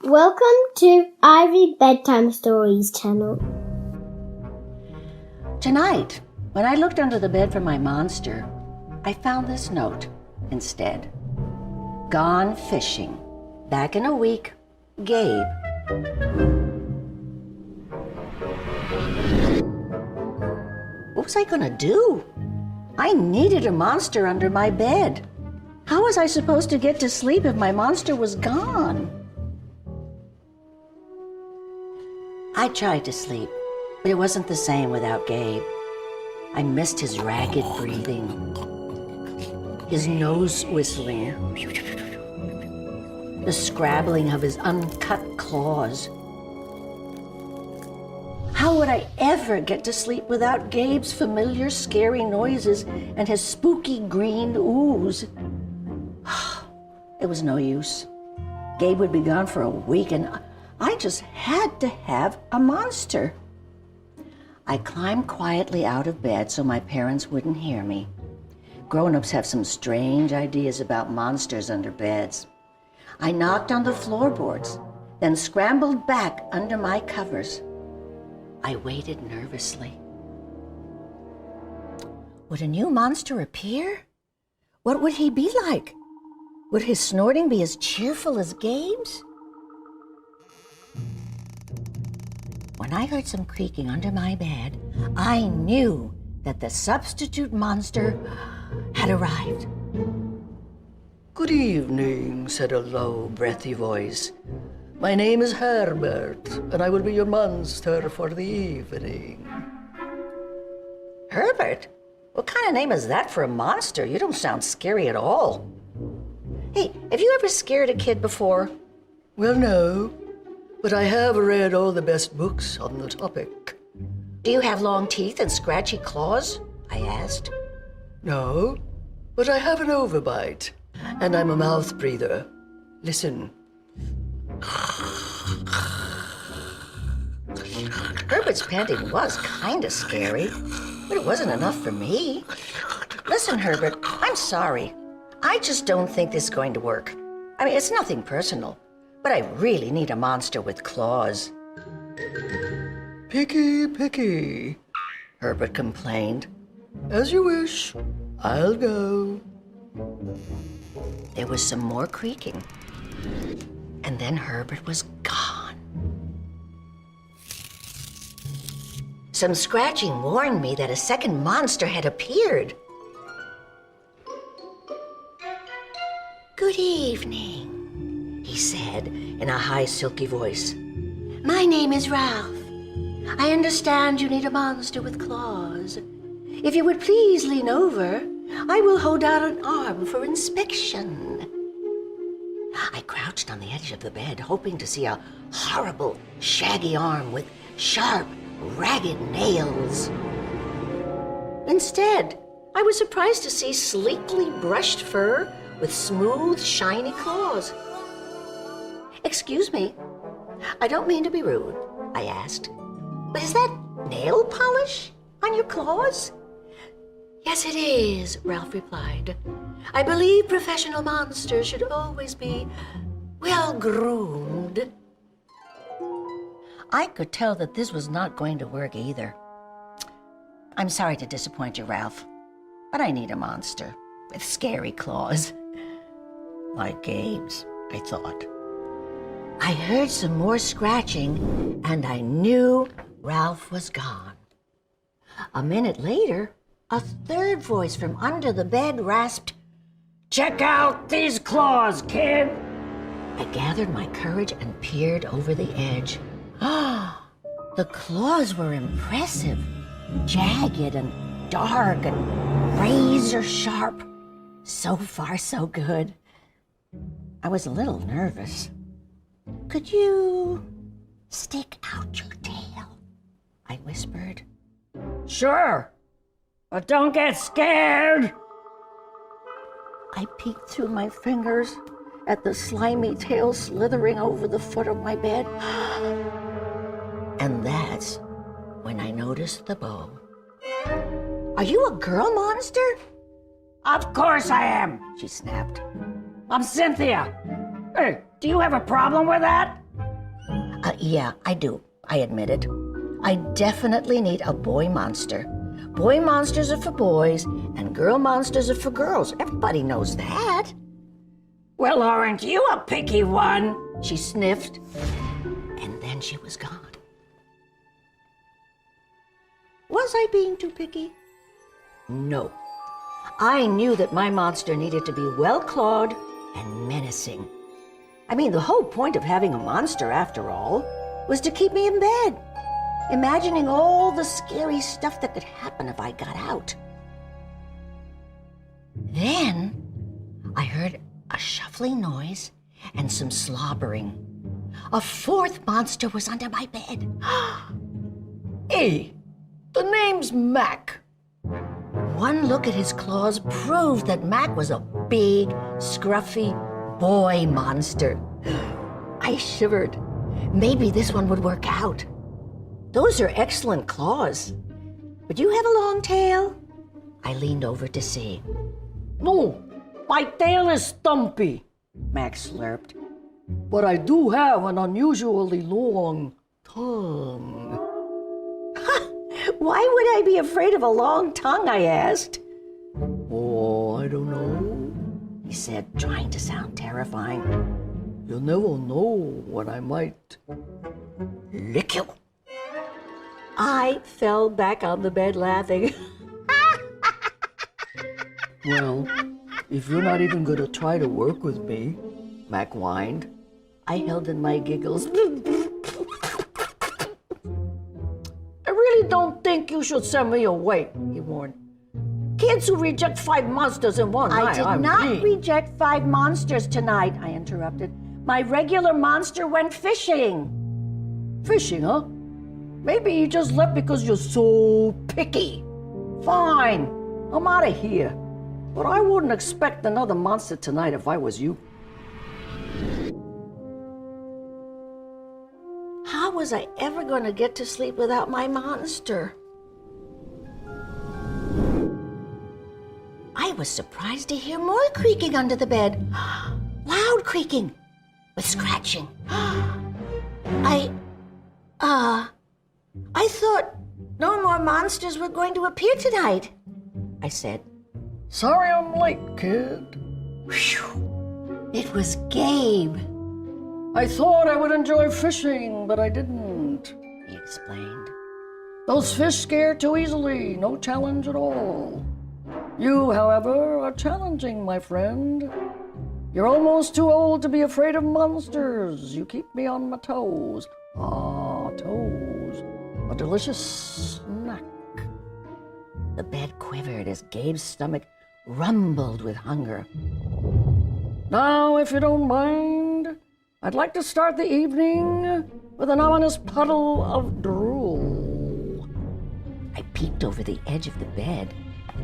Welcome to Ivy Bedtime Stories channel. Tonight, when I looked under the bed for my monster, I found this note instead. Gone fishing. Back in a week. Gabe. What was I gonna do? I needed a monster under my bed. How was I supposed to get to sleep if my monster was gone? I tried to sleep, but it wasn't the same without Gabe. I missed his ragged breathing, his nose whistling, the scrabbling of his uncut claws. How would I ever get to sleep without Gabe's familiar scary noises and his spooky green ooze? It was no use. Gabe would be gone for a week and I just had to have a monster. I climbed quietly out of bed so my parents wouldn't hear me. Grown-ups have some strange ideas about monsters under beds. I knocked on the floorboards, then scrambled back under my covers. I waited nervously. Would a new monster appear? What would he be like? Would his snorting be as cheerful as Gabe's? When I heard some creaking under my bed, I knew that the substitute monster had arrived. "Good evening," said a low, breathy voice. "My name is Herbert, and I will be your monster for the evening." Herbert? What kind of name is that for a monster? You don't sound scary at all. Hey, have you ever scared a kid before? Well, no, but I have read all the best books on the topic. Do you have long teeth and scratchy claws? I asked. No, but I have an overbite, and I'm a mouth breather. Listen. Herbert's panting was kind of scary, but it wasn't enough for me. Listen, Herbert, I'm sorry. I just don't think this is going to work. I mean, it's nothing personal, but I really need a monster with claws. Picky, picky. Herbert complained. As you wish. I'll go. There was some more creaking, and then Herbert was gone. Some scratching warned me that a second monster had appeared. "Good evening," he said in a high, silky voice. "My name is Ralph. I understand you need a monster with claws. If you would please lean over, I will hold out an arm for inspection." I crouched on the edge of the bed, hoping to see a horrible, shaggy arm with sharp, ragged nails. Instead, I was surprised to see sleekly brushed fur with smooth, shiny claws. "Excuse me, I don't mean to be rude," I asked, "but is that nail polish on your claws?" "Yes, it is," Ralph replied. "I believe professional monsters should always be well-groomed." I could tell that this was not going to work either. "I'm sorry to disappoint you, Ralph, but I need a monster with scary claws." Like Gabe's, I thought. I heard some more scratching, and I knew Ralph was gone. A minute later, a third voice from under the bed rasped, "Check out these claws, kid!" I gathered my courage and peered over the edge. The claws were impressive, jagged and dark and razor sharp. So far, so good. I was a little nervous. "Could you stick out your tail?" I whispered. "Sure, but don't get scared." I peeked through my fingers at the slimy tail slithering over the foot of my bed. And that's when I noticed the bow. "Are you a girl monster?" "Of course I am," she snapped. "I'm Cynthia. Hey, do you have a problem with that?" Yeah, I do. I admit it. I definitely need a boy monster. Boy monsters are for boys, and girl monsters are for girls. Everybody knows that. Well, aren't you a picky one? She sniffed, and then she was gone. Was I being too picky? No. I knew that my monster needed to be well-clawed and menacing. I mean, the whole point of having a monster, after all, was to keep me in bed, imagining all the scary stuff that could happen if I got out. Then I heard a shuffling noise and some slobbering. A fourth monster was under my bed. Hey, the name's Mac. One look at his claws proved that Mac was a big, scruffy boy monster. I shivered. Maybe this one would work out. Those are excellent claws. But you have a long tail? I leaned over to see. No, my tail is stumpy, Max slurped. but I do have an unusually long tongue. Why would I be afraid of a long tongue, I asked. Oh, I don't know. He said, trying to sound terrifying. You never know when I might Lick you. I fell back on the bed laughing. Well, if you're not even going to try to work with me, Mac whined. I held in my giggles. I really don't think you should send me away, he warned. Kids who reject 5 monsters in one I night, did I'm not mean. reject 5 monsters tonight, I interrupted. My regular monster went fishing. Fishing, huh? Maybe you just left because you're so picky. Fine, I'm out of here. But I wouldn't expect another monster tonight if I was you. How was I ever going to get to sleep without my monster? I was surprised to hear more creaking under the bed. Loud creaking with scratching. I thought no more monsters were going to appear tonight, I said. Sorry I'm late, kid. Whew. It was Gabe, I thought I would enjoy fishing, but I didn't. he explained. Those fish scare too easily, no challenge at all. You, however, are challenging, my friend. You're almost too old to be afraid of monsters. You keep me on my toes. Ah, toes. A delicious snack. The bed quivered as Gabe's stomach rumbled with hunger. Now, if you don't mind, I'd like to start the evening with an ominous puddle of drool. I peeked over the edge of the bed.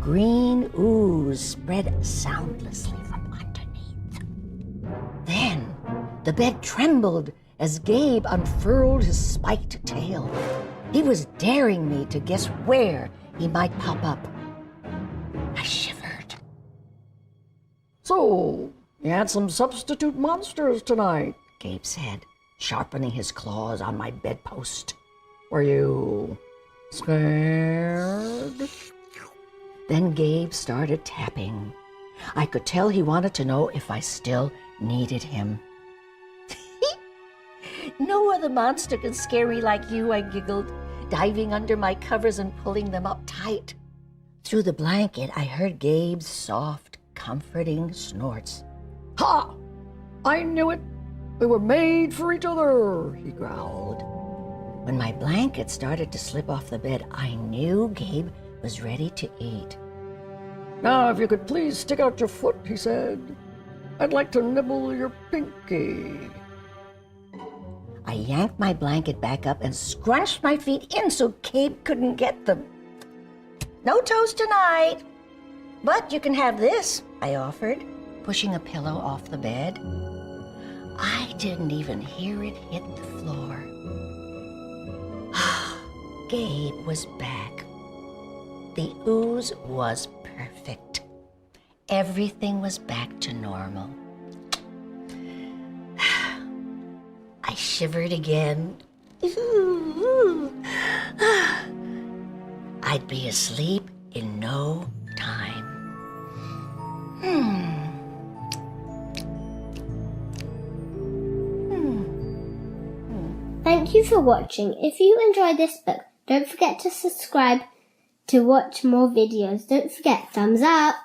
Green ooze spread soundlessly from underneath. Then the bed trembled as Gabe unfurled his spiked tail. He was daring me to guess where he might pop up. I shivered. So, you had some substitute monsters tonight, Gabe said, sharpening his claws on my bedpost. Were you scared? Then Gabe started tapping. I could tell he wanted to know if I still needed him. No other monster can scare me like you, I giggled, diving under my covers and pulling them up tight. Through the blanket, I heard Gabe's soft, comforting snorts. Ha! I knew it. We were made for each other, he growled. When my blanket started to slip off the bed, I knew Gabe was ready to eat. Now, if you could please stick out your foot, he said. I'd like to nibble your pinky. I yanked my blanket back up and scrunched my feet in so Gabe couldn't get them. No toes tonight, but you can have this, I offered, pushing a pillow off the bed. I didn't even hear it hit the floor. Gabe was back. The ooze was perfect. Everything was back to normal. I shivered again. I'd be asleep in no time. Thank you for watching. If you enjoyed this book, don't forget to subscribe to watch more videos. Don't forget, thumbs up.